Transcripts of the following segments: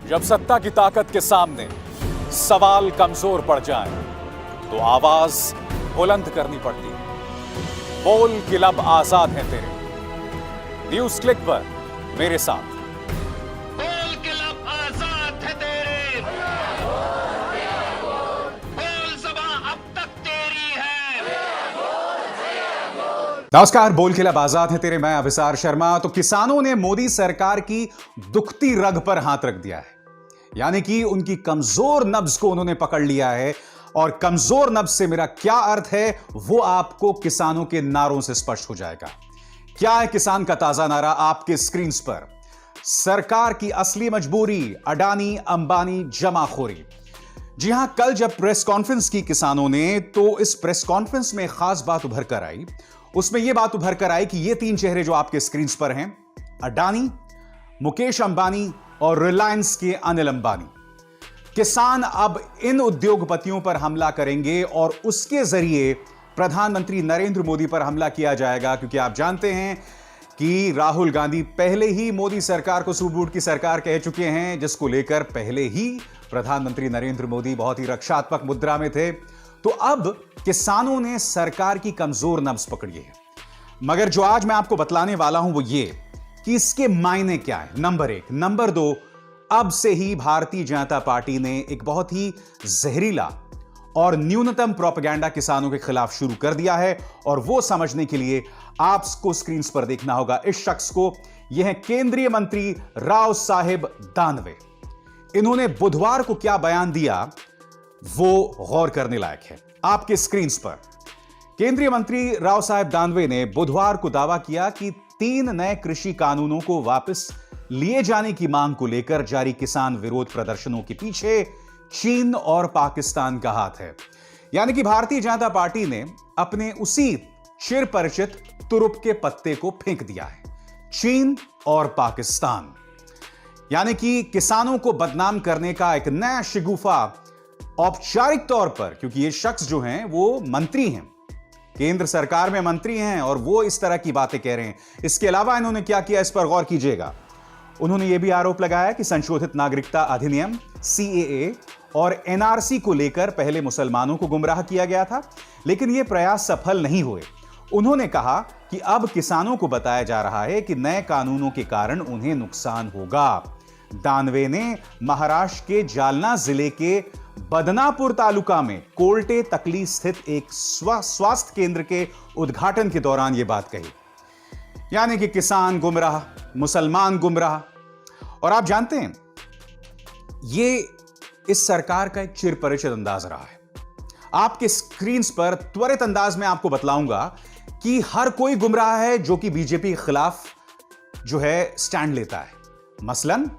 जब सत्ता की ताकत के सामने सवाल कमजोर पड़ जाए तो आवाज बुलंद करनी पड़ती है। बोल कि लब आजाद है तेरे। न्यूज क्लिक पर मेरे साथ। बोल के लब आजाद है तेरे, बोल ज़बां अब तक तेरी है। नमस्कार, बोल के लब आजाद है तेरे। मैं अभिसार शर्मा। तो किसानों ने मोदी सरकार की दुखती रग पर हाथ रख दिया है, यानी कि उनकी कमजोर नब्ज को उन्होंने पकड़ लिया है। और कमजोर नब्ज से मेरा क्या अर्थ है वो आपको किसानों के नारों से स्पष्ट हो जाएगा। क्या है किसान का ताजा नारा आपके स्क्रीन पर? सरकार की असली मजबूरी, अडानी अंबानी जमाखोरी। जी हां, कल जब प्रेस कॉन्फ्रेंस की किसानों ने, तो इस प्रेस कॉन्फ्रेंस में खास बात उभर कर आई। उसमें यह बात उभर कर आई कि ये तीन चेहरे जो आपके स्क्रीन पर हैं, अडानी, मुकेश अंबानी और रिलायंस के अनिल अंबानी, किसान अब इन उद्योगपतियों पर हमला करेंगे और उसके जरिए प्रधानमंत्री नरेंद्र मोदी पर हमला किया जाएगा। क्योंकि आप जानते हैं कि राहुल गांधी पहले ही मोदी सरकार को सूबूट की सरकार कह चुके हैं, जिसको लेकर पहले ही प्रधानमंत्री नरेंद्र मोदी बहुत ही रक्षात्मक मुद्रा में थे। तो अब किसानों ने सरकार की कमजोर नब्ज पकड़ी है। मगर जो आज मैं आपको बतलाने वाला हूं वो ये कि इसके मायने क्या है, नंबर एक। नंबर दो, अब से ही भारतीय जनता पार्टी ने एक बहुत ही जहरीला और न्यूनतम प्रोपेगेंडा किसानों के खिलाफ शुरू कर दिया है। और वो समझने के लिए आपको स्क्रीन पर देखना होगा इस शख्स को। यह है केंद्रीय मंत्री राव साहेब दानवे। इन्होंने बुधवार को क्या बयान दिया वो गौर करने लायक है। आपके स्क्रीन पर केंद्रीय मंत्री राव साहेब दानवे ने बुधवार को दावा किया कि 3 नए कृषि कानूनों को वापस लिए जाने की मांग को लेकर जारी किसान विरोध प्रदर्शनों के पीछे चीन और पाकिस्तान का हाथ है। यानी कि भारतीय जनता पार्टी ने अपने उसी चिर परिचित तुरुप के पत्ते को फेंक दिया है, चीन और पाकिस्तान। यानी कि किसानों को बदनाम करने का एक नया शिगुफा औपचारिक तौर पर, क्योंकि ये शख्स जो हैं वो मंत्री हैं, केंद्र सरकार में मंत्री हैं और वो इस तरह की बातें कह रहे हैं। इसके अलावा इन्होंने क्या किया, इस पर गौर कीजिएगा। उन्होंने यह भी आरोप लगाया कि संशोधित नागरिकता अधिनियम CAA और NRC को लेकर पहले मुसलमानों को गुमराह किया गया था, लेकिन यह प्रयास सफल नहीं हुए। उन्होंने कहा कि अब किसानों को बताया जा रहा है कि नए कानूनों के कारण उन्हें नुकसान होगा। दानवे ने महाराष्ट्र के जालना जिले के बदनापुर तालुका में कोल्टे तकली स्थित एक स्वास्थ्य केंद्र के उद्घाटन के दौरान यह बात कही। यानी कि किसान गुमराह, मुसलमान गुमराह। और आप जानते हैं ये इस सरकार का एक चिरपरिचित अंदाज रहा है। आपके स्क्रीन पर त्वरित अंदाज में आपको बतलाऊंगा कि हर कोई गुमराह है जो कि बीजेपी के खिलाफ जो है स्टैंड लेता है। मसलन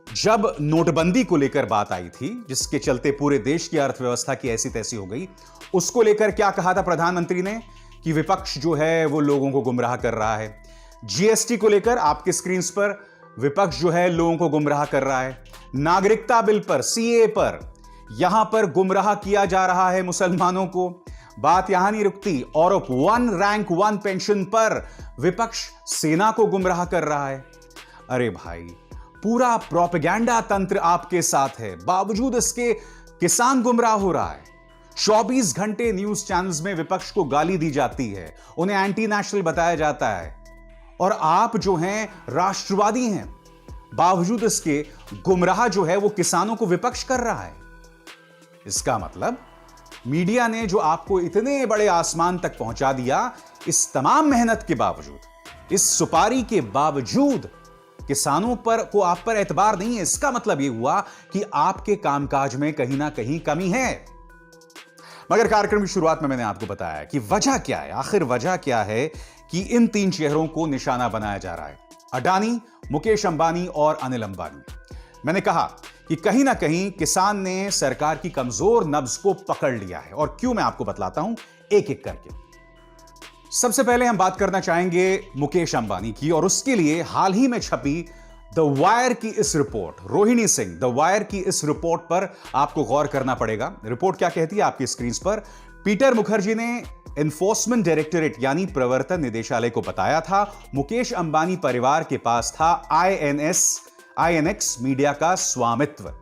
जब नोटबंदी को लेकर बात आई थी, जिसके चलते पूरे देश की अर्थव्यवस्था की ऐसी तैसी हो गई, उसको लेकर क्या कहा था प्रधानमंत्री ने कि विपक्ष जो है वो लोगों को गुमराह कर रहा है। GST को लेकर आपके स्क्रीन पर विपक्ष जो है लोगों को गुमराह कर रहा है। नागरिकता बिल पर, CAA पर, यहां पर गुमराह किया जा रहा है मुसलमानों को। बात यहां नहीं रुकती, और 1 रैंक 1 पेंशन पर विपक्ष सेना को गुमराह कर रहा है। अरे भाई, पूरा प्रोपेगेंडा तंत्र आपके साथ है, बावजूद इसके किसान गुमराह हो रहा है। 24 घंटे न्यूज चैनल्स में विपक्ष को गाली दी जाती है, उन्हें एंटी नेशनल बताया जाता है, और आप जो हैं राष्ट्रवादी हैं। बावजूद इसके गुमराह जो है वो किसानों को विपक्ष कर रहा है। इसका मतलब मीडिया ने जो आपको इतने बड़े आसमान तक पहुंचा दिया, इस तमाम मेहनत के बावजूद, इस सुपारी के बावजूद किसानों पर को आप पर एतबार नहीं है। इसका मतलब यह हुआ कि आपके कामकाज में कहीं ना कहीं कमी है। मगर कार्यक्रम की शुरुआत में मैंने आपको बताया कि वजह क्या है, आखिर वजह क्या है कि इन 3 चेहरों को निशाना बनाया जा रहा है, अडानी, मुकेश अंबानी और अनिल अंबानी। मैंने कहा कि कहीं ना कहीं किसान ने सरकार की कमजोर नब्ज को पकड़ लिया है। और क्यों, मैं आपको बतलाता हूं एक एक करके। सबसे पहले हम बात करना चाहेंगे मुकेश अंबानी की, और उसके लिए हाल ही में छपी द वायर की इस report, Rohini Singh the wire की इस रिपोर्ट पर आपको गौर करना पड़ेगा। रिपोर्ट क्या कहती है आपकी स्क्रीन पर? पीटर मुखर्जी ने एनफोर्समेंट डायरेक्टोरेट यानी प्रवर्तन निदेशालय को बताया था मुकेश अंबानी परिवार के पास था INS आईएनएक्स मीडिया का स्वामित्व।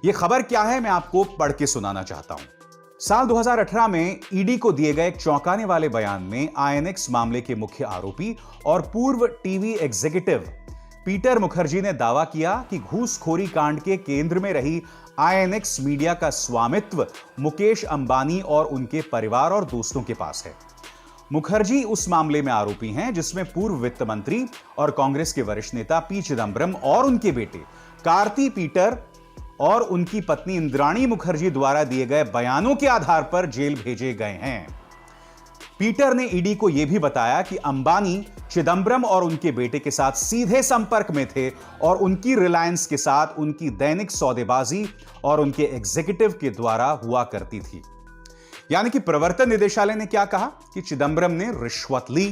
यह खबर क्या है, मैं आपको पढ़ के सुनाना चाहता हूं। साल 2018 में ईडी को दिए गए एक चौंकाने वाले बयान में आईएनएक्स मामले के मुख्य आरोपी और पूर्व टीवी एग्जीक्यूटिव पीटर मुखर्जी ने दावा किया कि घूसखोरी कांड के केंद्र में रही आईएनएक्स मीडिया का स्वामित्व मुकेश अंबानी और उनके परिवार और दोस्तों के पास है। मुखर्जी उस मामले में आरोपी हैं जिसमें पूर्व वित्त मंत्री और कांग्रेस के वरिष्ठ नेता पी चिदंबरम और उनके बेटे कार्ति पीटर और उनकी पत्नी इंद्राणी मुखर्जी द्वारा दिए गए बयानों के आधार पर जेल भेजे गए हैं। पीटर ने ईडी को यह भी बताया कि अंबानी चिदंबरम और उनके बेटे के साथ सीधे संपर्क में थे और उनकी रिलायंस के साथ उनकी दैनिक सौदेबाजी और उनके एग्जीक्यूटिव के द्वारा हुआ करती थी। यानी कि प्रवर्तन निदेशालय ने क्या कहा कि चिदंबरम ने रिश्वत ली।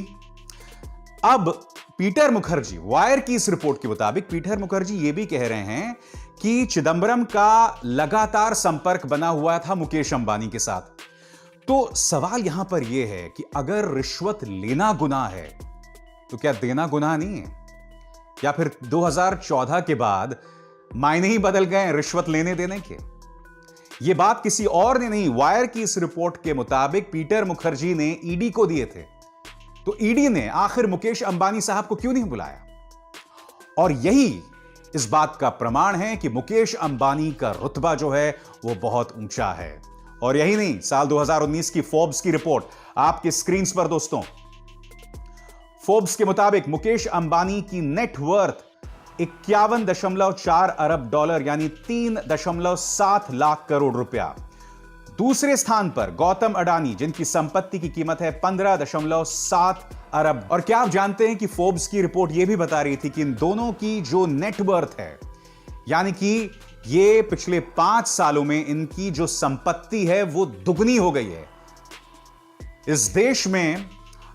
अब पीटर मुखर्जी, वायर की इस रिपोर्ट के मुताबिक पीटर मुखर्जी यह भी कह रहे हैं कि चिदंबरम का लगातार संपर्क बना हुआ था मुकेश अंबानी के साथ। तो सवाल यहां पर यह है कि अगर रिश्वत लेना गुनाह है तो क्या देना गुनाह नहीं है? या फिर 2014 के बाद मायने ही बदल गए रिश्वत लेने देने के? यह बात किसी और ने नहीं, वायर की इस रिपोर्ट के मुताबिक पीटर मुखर्जी ने ईडी को दिए थे। तो ईडी ने आखिर मुकेश अंबानी साहब को क्यों नहीं बुलाया? और यही इस बात का प्रमाण है कि मुकेश अंबानी का रुतबा जो है वो बहुत ऊंचा है। और यही नहीं, साल 2019 की फोर्ब्स की रिपोर्ट आपके स्क्रीन पर दोस्तों। फोर्ब्स के मुताबिक मुकेश अंबानी की नेट वर्थ 51.4 अरब डॉलर यानी 3.7 लाख करोड़ रुपया। दूसरे स्थान पर गौतम अडानी, जिनकी संपत्ति की कीमत है 15.7 अरब। और क्या आप जानते हैं कि फोर्ब्स की रिपोर्ट यह भी बता रही थी कि इन दोनों की जो नेट वर्थ है, यानी कि ये पिछले 5 सालों में इनकी जो संपत्ति है वो दुगनी हो गई है। इस देश में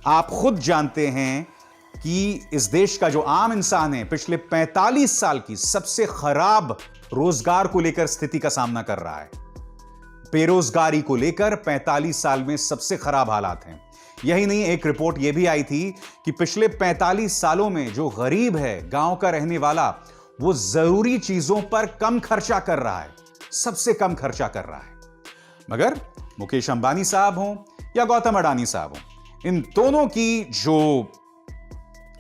आप खुद जानते हैं कि इस देश का जो आम इंसान है पिछले 45 साल की सबसे खराब रोजगार को लेकर स्थिति का सामना कर रहा है। बेरोजगारी को लेकर 45 साल में सबसे खराब हालात हैं। यही नहीं, एक रिपोर्ट यह भी आई थी कि पिछले 45 सालों में जो गरीब है, गांव का रहने वाला, वो जरूरी चीजों पर कम खर्चा कर रहा है, सबसे कम खर्चा कर रहा है। मगर मुकेश अंबानी साहब हों या गौतम अडानी साहब हों, इन दोनों की जो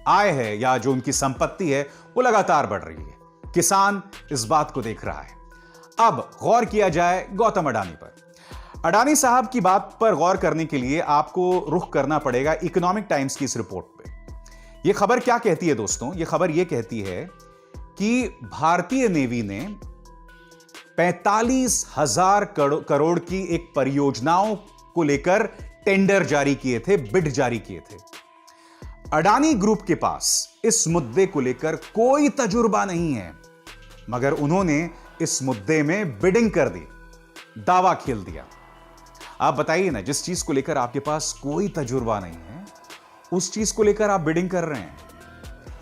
आय है या जो उनकी संपत्ति है वो लगातार बढ़ रही है। किसान इस बात को देख रहा है। अब गौर किया जाए गौतम अडानी पर। अडानी साहब की बात पर गौर करने के लिए आपको रुख करना पड़ेगा इकोनॉमिक टाइम्स की इस रिपोर्ट पे। यह खबर क्या कहती है दोस्तों? यह खबर यह कहती है कि भारतीय नेवी ने 45,000 करोड़ की एक परियोजनाओं को लेकर टेंडर जारी किए थे, बिड जारी किए थे। अडानी ग्रुप के पास इस मुद्दे को लेकर कोई तजुर्बा नहीं है, मगर उन्होंने इस मुद्दे में बिडिंग कर दी, दावा खेल दिया। आप बताइए ना, जिस चीज को लेकर आपके पास कोई तजुर्बा नहीं है उस चीज को लेकर आप बिडिंग कर रहे हैं।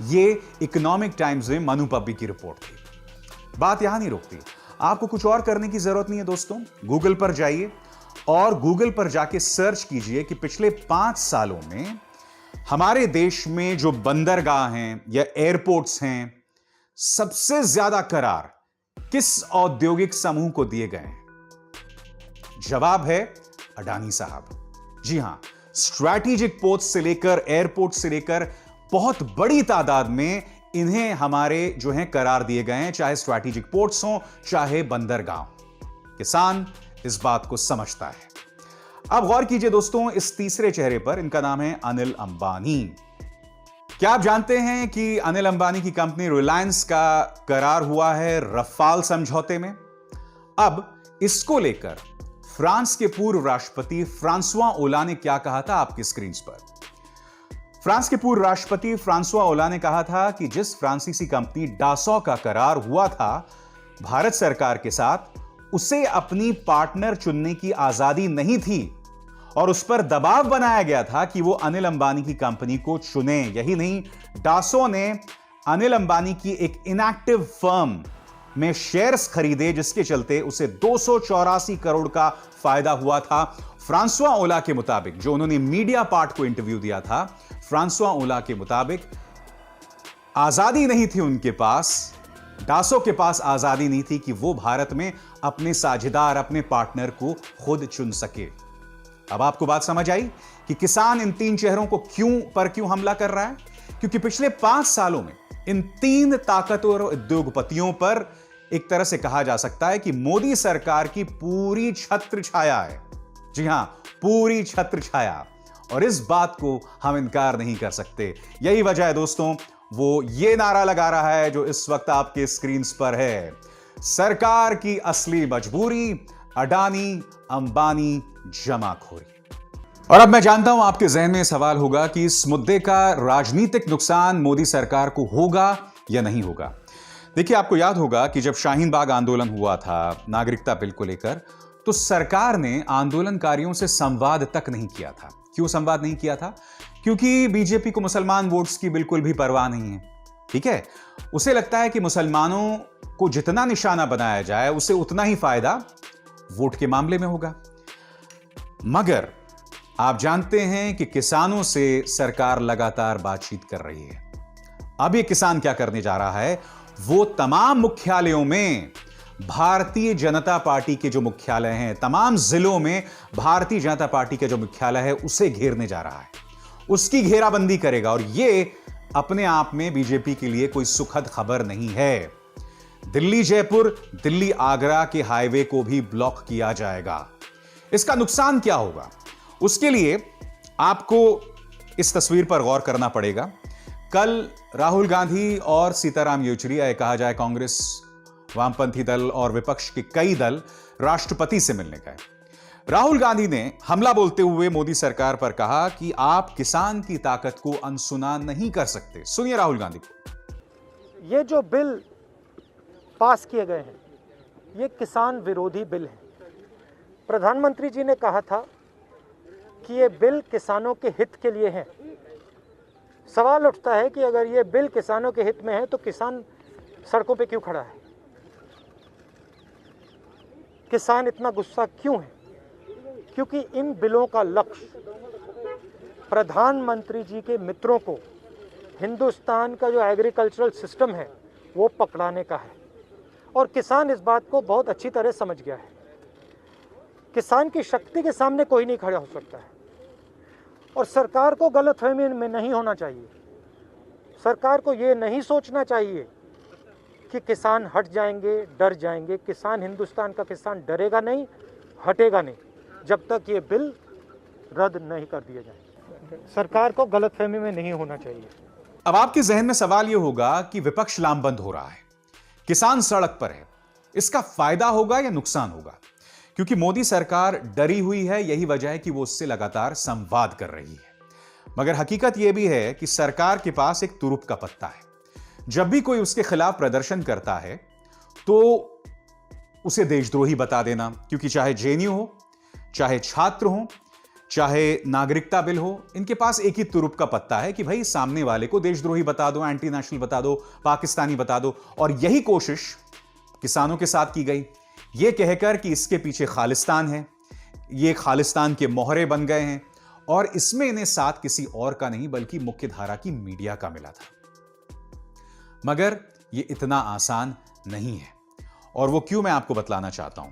यह इकोनॉमिक टाइम्स में मनु पब्बी की रिपोर्ट थी। बात यहां नहीं रुकती, आपको कुछ और करने की जरूरत नहीं है दोस्तों। गूगल पर जाइए और गूगल पर जाके सर्च कीजिए कि पिछले 5 सालों में हमारे देश में जो बंदरगाह हैं या एयरपोर्ट्स हैं, सबसे ज्यादा करार किस औद्योगिक समूह को दिए गए हैं? जवाब है अडानी साहब। जी हां, स्ट्रैटेजिक पोर्ट्स से लेकर एयरपोर्ट से लेकर बहुत बड़ी तादाद में इन्हें हमारे जो हैं करार दिए गए हैं, चाहे स्ट्रैटेजिक पोर्ट्स हों चाहे बंदरगाह। किसान इस बात को समझता है। अब गौर कीजिए दोस्तों इस तीसरे चेहरे पर, इनका नाम है अनिल अंबानी। क्या आप जानते हैं कि अनिल अंबानी की कंपनी रिलायंस का करार हुआ है रफाल समझौते में? अब इसको लेकर फ्रांस के पूर्व राष्ट्रपति फ्रांसुआ ओलांद ने क्या कहा था आपकी स्क्रीन पर। फ्रांस के पूर्व राष्ट्रपति फ्रांसुआ ओलांद ने कहा था कि जिस फ्रांसीसी कंपनी डासॉ का करार हुआ था भारत सरकार के साथ, उसे अपनी पार्टनर चुनने की आजादी नहीं थी और उस पर दबाव बनाया गया था कि वो अनिल अंबानी की कंपनी को चुने। यही नहीं, डासो ने अनिल अंबानी की एक इनएक्टिव फर्म में शेयर्स खरीदे, जिसके चलते उसे 284 करोड़ का फायदा हुआ था। फ्रांसुआ ओलांद के मुताबिक, जो उन्होंने मीडिया पार्ट को इंटरव्यू दिया था, फ्रांसुआ ओलांद के मुताबिक आजादी नहीं थी उनके पास डासो के पास आजादी नहीं थी कि वो भारत में अपने साझेदार, अपने पार्टनर को खुद चुन सके। अब आपको बात समझ आई कि किसान इन तीन चेहरों को क्यों हमला कर रहा है? क्योंकि पिछले 5 सालों में इन तीन ताकतवर उद्योगपतियों पर एक तरह से कहा जा सकता है कि मोदी सरकार की पूरी छत्र छाया है। जी हां, पूरी छत्र छाया, और इस बात को हम इनकार नहीं कर सकते। यही वजह है दोस्तों, वो ये नारा लगा रहा है जो इस वक्त आपके स्क्रीन पर है, सरकार की असली मजबूरी, अडानी अंबानी जमाखोरी। और अब मैं जानता हूं आपके जहन में सवाल होगा कि इस मुद्दे का राजनीतिक नुकसान मोदी सरकार को होगा या नहीं होगा। देखिए, आपको याद होगा कि जब शाहीन बाग आंदोलन हुआ था नागरिकता बिल को लेकर, तो सरकार ने आंदोलनकारियों से संवाद तक नहीं किया था। क्यों संवाद नहीं किया था? क्योंकि बीजेपी को मुसलमान वोट्स की बिल्कुल भी परवाह नहीं है। ठीक है, उसे लगता है कि मुसलमानों को जितना निशाना बनाया जाए उसे उतना ही फायदा वोट के मामले में होगा। मगर आप जानते हैं कि किसानों से सरकार लगातार बातचीत कर रही है। अब ये किसान क्या करने जा रहा है? वो तमाम मुख्यालयों में भारतीय जनता पार्टी के जो मुख्यालय हैं, तमाम जिलों में भारतीय जनता पार्टी के जो मुख्यालय है, उसे घेरने जा रहा है, उसकी घेराबंदी करेगा। और यह अपने आप में बीजेपी के लिए कोई सुखद खबर नहीं है। दिल्ली जयपुर, दिल्ली आगरा के हाईवे को भी ब्लॉक किया जाएगा। इसका नुकसान क्या होगा? उसके लिए आपको इस तस्वीर पर गौर करना पड़ेगा। कल राहुल गांधी और सीताराम येचुरी, या कहा जाए कांग्रेस, वामपंथी दल और विपक्ष के कई दल राष्ट्रपति से मिलने गए। राहुल गांधी ने हमला बोलते हुए मोदी सरकार पर कहा कि आप किसान की ताकत को अनसुना नहीं कर सकते। सुनिए राहुल गांधी को। ये जो बिल पास किए गए हैं, ये किसान विरोधी बिल है। प्रधानमंत्री जी ने कहा था कि ये बिल किसानों के हित के लिए है। सवाल उठता है कि अगर ये बिल किसानों के हित में है तो किसान सड़कों पे क्यों खड़ा है? किसान इतना गुस्सा क्यों है? क्योंकि इन बिलों का लक्ष्य प्रधानमंत्री जी के मित्रों को हिंदुस्तान का जो एग्रीकल्चरल सिस्टम है वो पकड़ाने का है, और किसान इस बात को बहुत अच्छी तरह समझ गया है। किसान की शक्ति के सामने कोई नहीं खड़ा हो सकता है, और सरकार को गलतफहमी में नहीं होना चाहिए। सरकार को ये नहीं सोचना चाहिए कि किसान हट जाएंगे, डर जाएंगे। किसान, हिंदुस्तान का किसान डरेगा नहीं, हटेगा नहीं, जब तक ये बिल रद्द नहीं कर दिया जाए। सरकार को गलतफहमी में नहीं होना चाहिए। अब आपके जहन में सवाल यह होगा कि विपक्ष लामबंद हो रहा है, किसान सड़क पर है, इसका फायदा होगा या नुकसान होगा? क्योंकि मोदी सरकार डरी हुई है, यही वजह है कि वो उससे लगातार संवाद कर रही है। मगर हकीकत यह भी है कि सरकार के पास एक तुरुप का पत्ता है। जब भी कोई उसके खिलाफ प्रदर्शन करता है तो उसे देशद्रोही बता देना, क्योंकि चाहे जेएनयू हो, चाहे छात्र हो, चाहे नागरिकता बिल हो, इनके पास एक ही तुरुप का पत्ता है कि भाई सामने वाले को देशद्रोही बता दो, एंटी नेशनल बता दो, पाकिस्तानी बता दो। और यही कोशिश किसानों के साथ की गई, यह कहकर कि इसके पीछे खालिस्तान है, ये खालिस्तान के मोहरे बन गए हैं, और इसमें इन्हें साथ किसी और का नहीं बल्कि मुख्यधारा की मीडिया का मिला था। मगर यह इतना आसान नहीं है, और वो क्यों मैं आपको बतलाना चाहता हूं।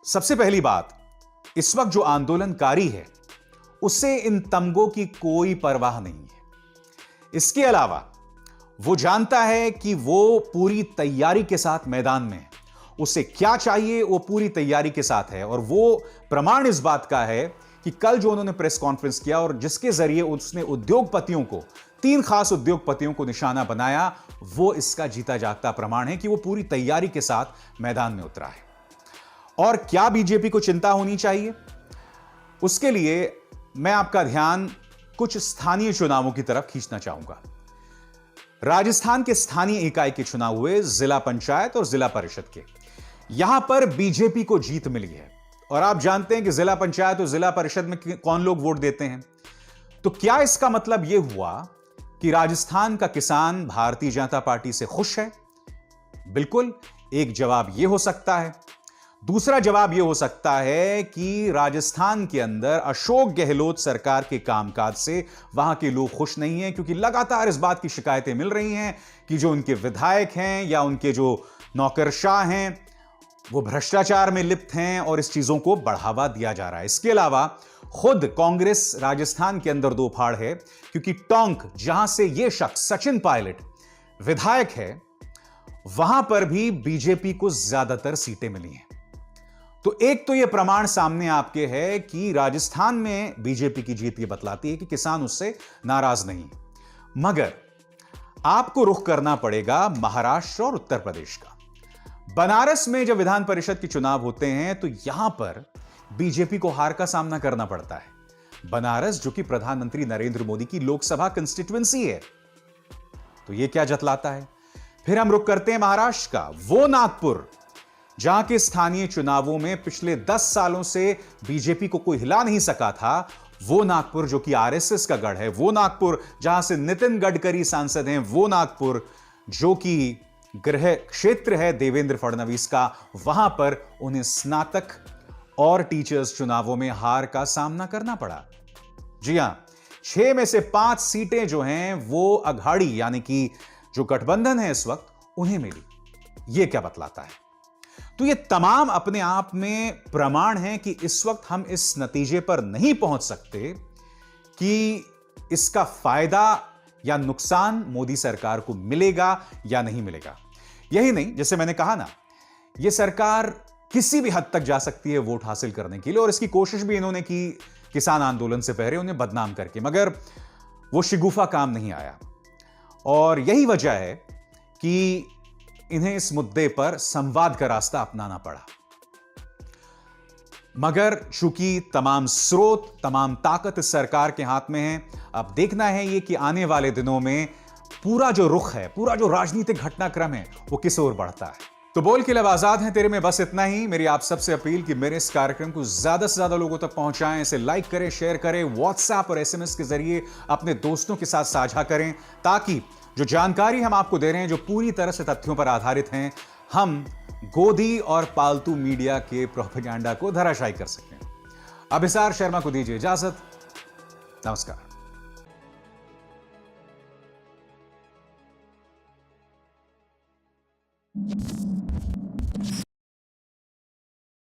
सबसे पहली बात, इस वक्त जो आंदोलनकारी है उसे इन तमगों की कोई परवाह नहीं है। इसके अलावा वो जानता है कि वो पूरी तैयारी के साथ मैदान में है, उसे क्या चाहिए वो पूरी तैयारी के साथ है। और वो प्रमाण इस बात का है कि कल जो उन्होंने प्रेस कॉन्फ्रेंस किया और जिसके जरिए उसने उद्योगपतियों को, 3 खास उद्योगपतियों को निशाना बनाया, वो इसका जीता जागता प्रमाण है कि वो पूरी तैयारी के साथ मैदान में उतरा है। और क्या बीजेपी को चिंता होनी चाहिए? उसके लिए मैं आपका ध्यान कुछ स्थानीय चुनावों की तरफ खींचना चाहूंगा। राजस्थान के स्थानीय इकाई के चुनाव हुए, जिला पंचायत और जिला परिषद के। यहां पर बीजेपी को जीत मिली है, और आप जानते हैं कि जिला पंचायत और जिला परिषद में कौन लोग वोट देते हैं। तो क्या इसका मतलब यह हुआ कि राजस्थान का किसान भारतीय जनता पार्टी से खुश है? बिल्कुल, एक जवाब यह हो सकता है। दूसरा जवाब यह हो सकता है कि राजस्थान के अंदर अशोक गहलोत सरकार के कामकाज से वहां के लोग खुश नहीं हैं, क्योंकि लगातार इस बात की शिकायतें मिल रही हैं कि जो उनके विधायक हैं या उनके जो नौकरशाह हैं वो भ्रष्टाचार में लिप्त हैं और इस चीजों को बढ़ावा दिया जा रहा है। इसके अलावा खुद कांग्रेस राजस्थान के अंदर दो फाड़ है, क्योंकि टोंक जहां से यह शख्स सचिन पायलट विधायक है वहां पर भी बीजेपी को ज्यादातर सीटें मिली हैं। तो एक तो यह प्रमाण सामने आपके है कि राजस्थान में बीजेपी की जीत यह बतलाती है कि किसान उससे नाराज नहीं। मगर आपको रुख करना पड़ेगा महाराष्ट्र और उत्तर प्रदेश का। बनारस में जब विधान परिषद के चुनाव होते हैं तो यहां पर बीजेपी को हार का सामना करना पड़ता है। बनारस जो कि प्रधानमंत्री नरेंद्र मोदी की लोकसभा कंस्टिट्यूएंसी है, तो यह क्या जतलाता है। फिर हम रुख करते हैं महाराष्ट्र का, वो नागपुर जहां के स्थानीय चुनावों में पिछले 10 सालों से बीजेपी को कोई हिला नहीं सका था। वो नागपुर जो कि आरएसएस का गढ़ है, वो नागपुर जहां से नितिन गडकरी सांसद हैं, वो नागपुर जो कि गृह क्षेत्र है देवेंद्र फडणवीस का, वहां पर उन्हें स्नातक और टीचर्स चुनावों में हार का सामना करना पड़ा। जी हां, 6 में से 5 सीटें जो हैं वो अघाड़ी यानी कि जो गठबंधन है इस वक्त उन्हें मिली। यह क्या बतलाता है। तो ये तमाम अपने आप में प्रमाण हैं कि इस वक्त हम इस नतीजे पर नहीं पहुंच सकते कि इसका फायदा या नुकसान मोदी सरकार को मिलेगा या नहीं मिलेगा। यही नहीं, जैसे मैंने कहा ना, यह सरकार किसी भी हद तक जा सकती है वोट हासिल करने के लिए, और इसकी कोशिश भी इन्होंने की किसान आंदोलन से पहले उन्हें बदनाम करके, मगर वो शिगुफा काम नहीं आया। और यही वजह है कि इन्हें इस मुद्दे पर संवाद का रास्ता अपनाना पड़ा। मगर चूंकि तमाम स्रोत, तमाम ताकत इस सरकार के हाथ में है, अब देखना है ये कि आने वाले दिनों में पूरा जो रुख है, पूरा जो राजनीतिक घटनाक्रम है, वो किस ओर बढ़ता है। तो बोल के लब आजाद हैं तेरे में बस इतना ही। मेरी आप सबसे अपील कि मेरे इस कार्यक्रम को ज्यादा से ज्यादा लोगों तक पहुंचाएं, इसे लाइक करें, शेयर करें, व्हाट्सएप और एसएमएस के जरिए अपने दोस्तों के साथ साझा करें, ताकि जो जानकारी हम आपको दे रहे हैं, जो पूरी तरह से तथ्यों पर आधारित हैं, हम गोदी और पालतू मीडिया के प्रोपेगेंडा को धराशायी कर सकें। अभिसार शर्मा को दीजिए इजाजत। नमस्कार।